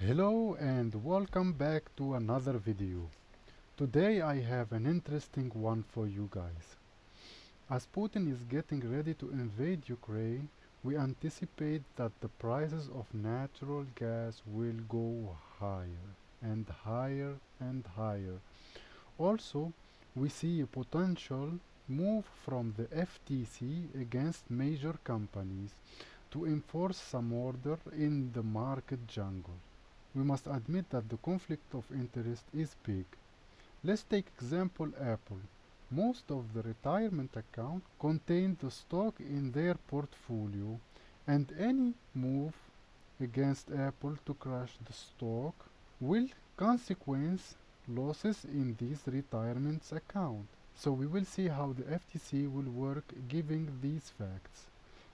Hello and welcome back to another video. Today I have an interesting one for you guys. As Putin is getting ready to invade Ukraine, we anticipate that the prices of natural gas will go higher and higher and higher. Also, we see a potential move from the FTC against major companies to enforce some order in the market jungle. We must admit that the conflict of interest is big. Let's take example Apple. Most of the retirement accounts contain the stock in their portfolio, and any move against Apple to crush the stock will consequence losses in these retirement accounts. So we will see how the FTC will work given these facts,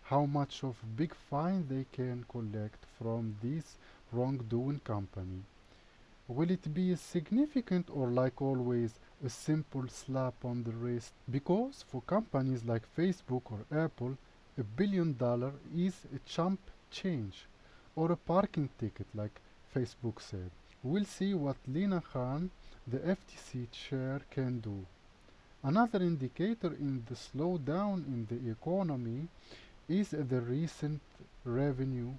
how much of big fine they can collect from this wrongdoing company. Will it be significant or, like always, a simple slap on the wrist? Because for companies like Facebook or Apple, $1 billion is a chump change, or a parking ticket, like Facebook said. We'll see what Lina Khan, the FTC chair, can do. Another indicator in the slowdown in the economy is the recent revenue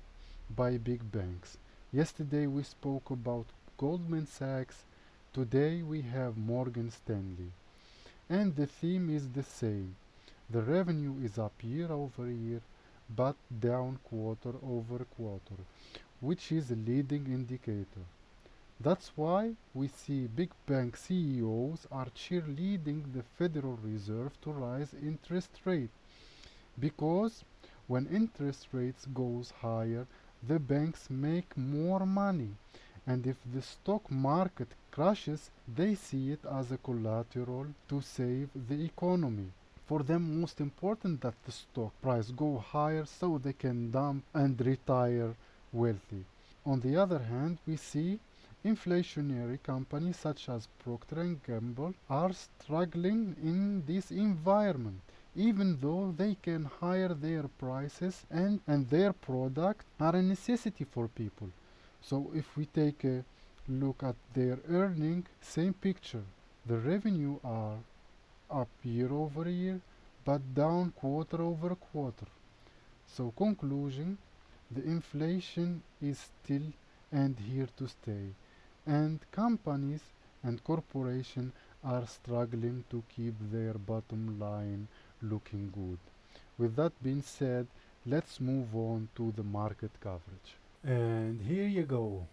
by big banks. Yesterday we spoke about Goldman Sachs, today we have Morgan Stanley. And the theme is the same. The revenue is up year over year, but down quarter over quarter, which is a leading indicator. That's why we see big bank CEOs are cheerleading the Federal Reserve to rise interest rate, because when interest rates goes higher, the banks make more money, and if the stock market crashes, they see it as a collateral to save the economy. For them, most important that the stock price go higher so they can dump and retire wealthy. On the other hand, we see inflationary companies such as Procter and Gamble are struggling in this environment, even though they can higher their prices, and their product are a necessity for people. So if we take a look at their earning, same picture. The revenue are up year over year, but down quarter over quarter. So conclusion, the inflation is still and here to stay, and companies and corporations are struggling to keep their bottom line looking good. With that being said, let's move on to the market coverage. And here you go.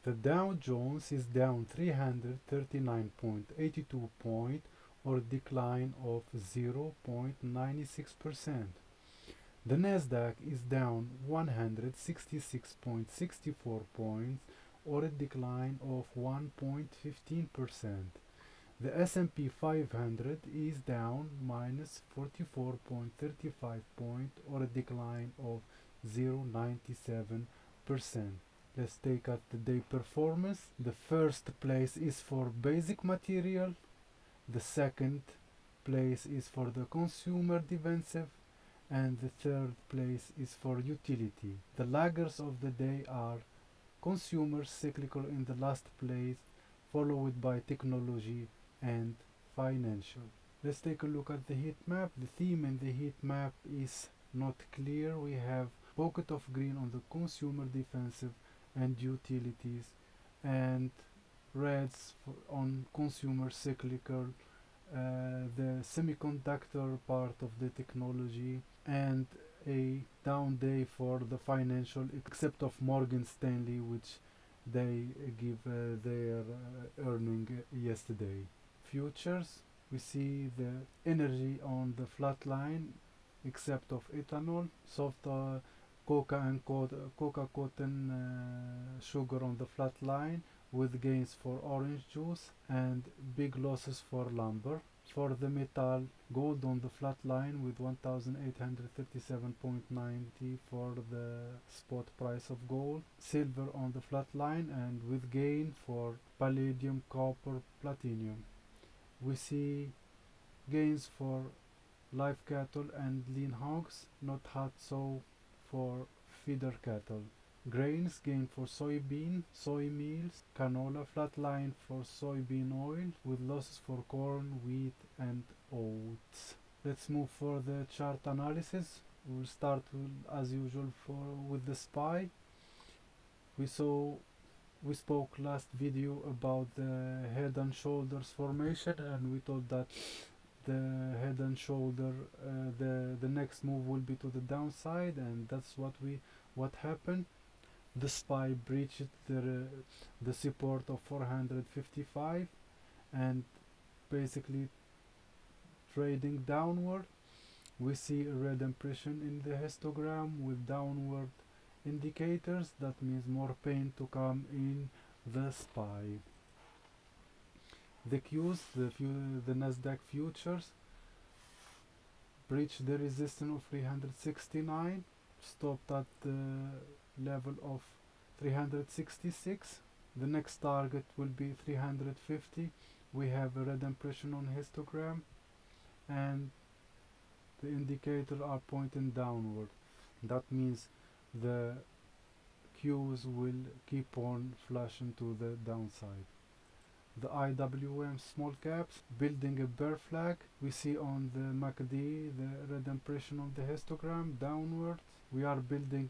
The Dow Jones is down 339.82 points, or a decline of 0.96%. The Nasdaq is down 166.64 points, or a decline of 1.15%. The S&P 500 is down minus 44.35 points, or a decline of 0.97%. Let's take out the day performance. The first place is for basic material. The second place is for the consumer defensive. And the third place is for utility. The laggers of the day are consumer cyclical in the last place, followed by technology and financial. Let's take a look at the heat map. The theme in the heat map is not clear. We have pocket of green on the consumer defensive and utilities, and reds on consumer cyclical, the semiconductor part of the technology, and a down day for the financial, except of Morgan Stanley, which they give their earning yesterday. Futures, we see the energy on the flat line, except of ethanol, soft coca cotton sugar on the flat line, with gains for orange juice and big losses for lumber. For the metal, gold on the flat line with 1837.90 for the spot price of gold. Silver on the flat line and with gain for palladium, copper, platinum. We see gains for live cattle and lean hogs, not hot so for feeder cattle. Grains gain for soybean, soy meals, canola. Flat line for soybean oil with losses for corn, wheat and oats. Let's move for the chart analysis. We'll start as usual with the SPY. We spoke last video about the head and shoulders formation, and we told that the head and shoulder the next move will be to the downside, and that's what happened. The SPY breached the support of 455 and basically trading downward. We see a red impression in the histogram with downward indicators. That means more pain to come in the SPY. The Qs, the Nasdaq futures, breached the resistance of 369, stopped at the level of 366. The next target will be 350. We have a red impression on histogram, and the indicators are pointing downward. That means the Qs will keep on flashing to the downside. The IWM small caps building a bear flag. We see on the MACD the red impression on the histogram downward. We are building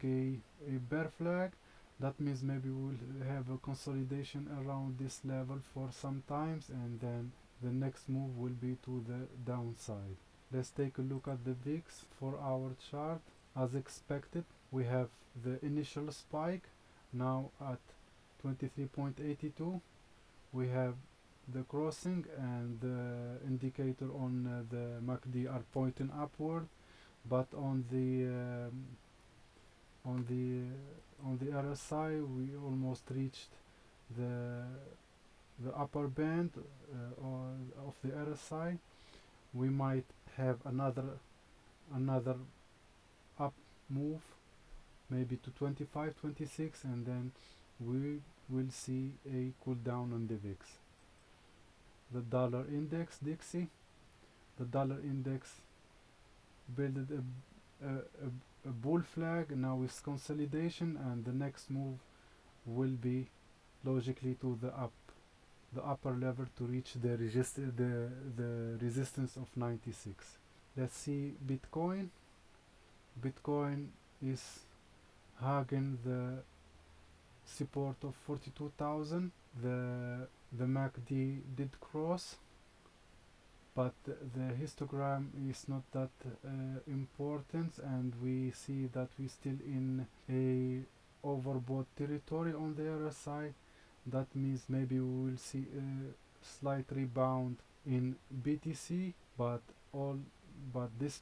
a bear flag. That means maybe we'll have a consolidation around this level for some times, and then the next move will be to the downside. Let's take a look at the VIX for our chart. As expected, we have the initial spike now at 23.82. We have the crossing, and the indicator on the MACD are pointing upward, but on the RSI we almost reached the upper band of the RSI. We might have another up move, maybe to 25, 26, and then we will see a cool down on the VIX. The dollar index, Dixie. The dollar index built a bull flag. Now it's consolidation, and the next move will be logically to the upper level to reach the resistance of 96. Let's see Bitcoin. Bitcoin is hugging the support of 42,000. The MACD did cross, but the histogram is not that important, and we see that we still in a overbought territory on the RSI. That means maybe we will see a slight rebound in BTC, but this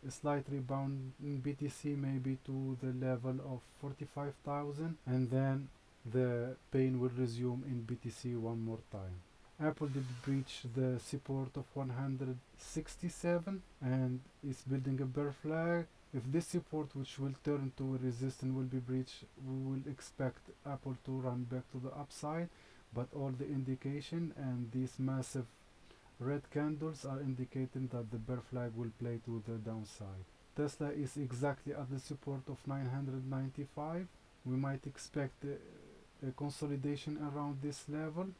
slight rebound in BTC may be to the level of 45,000, and then the pain will resume in BTC one more time. Apple did breach the support of 167 and is building a bear flag. If this support, which will turn to a resistance, will be breached, we will expect Apple to run back to the upside, but all the indication and these massive red candles are indicating that the bear flag will play to the downside. Tesla is exactly at the support of 995. We might expect a consolidation around this level.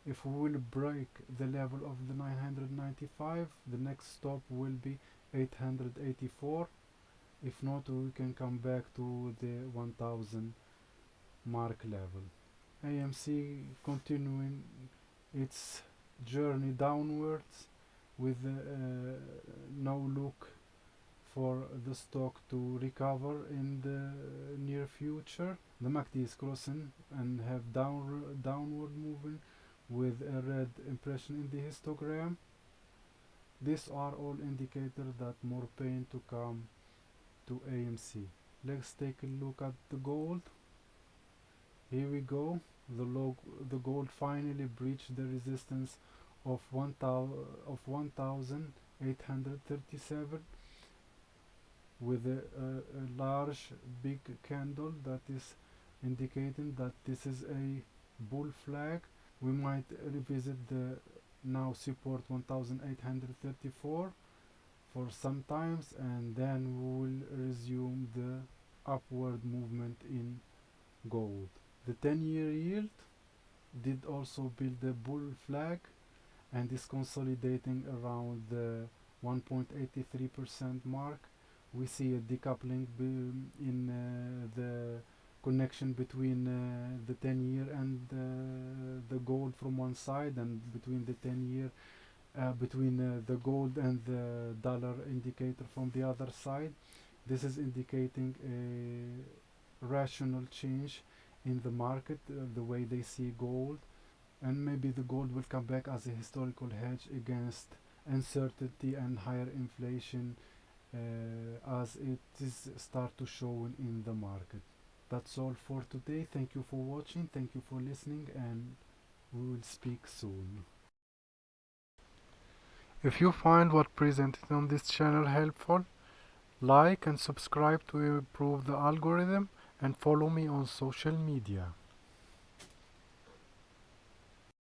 If we will break the level of the 995, the next stop will be 884. If not, we can come back to the 1000 mark level. AMC continuing its journey downwards with no look for the stock to recover in the near future. The MACD is crossing and have downward moving with a red impression in the histogram. These are all indicators that more pain to come to AMC. Let's take a look at the gold. Here we go. The gold finally breached the resistance of 1,837 with a large big candle that is indicating that this is a bull flag. We might revisit the now support 1,834 for some times, and then we will resume the upward movement in gold. The 10-year yield did also build a bull flag and is consolidating around the 1.83% mark. We see a decoupling in the connection between the 10-year and the gold from one side, and between the 10-year between the gold and the dollar indicator from the other side. This is indicating a rational change in the market, the way they see gold, and maybe the gold will come back as a historical hedge against uncertainty and higher inflation as it is start to show in the market. That's all for today. Thank you for watching, thank you for listening, and we will speak soon. If you find what presented on this channel helpful, like and subscribe to improve the algorithm, and follow me on social media.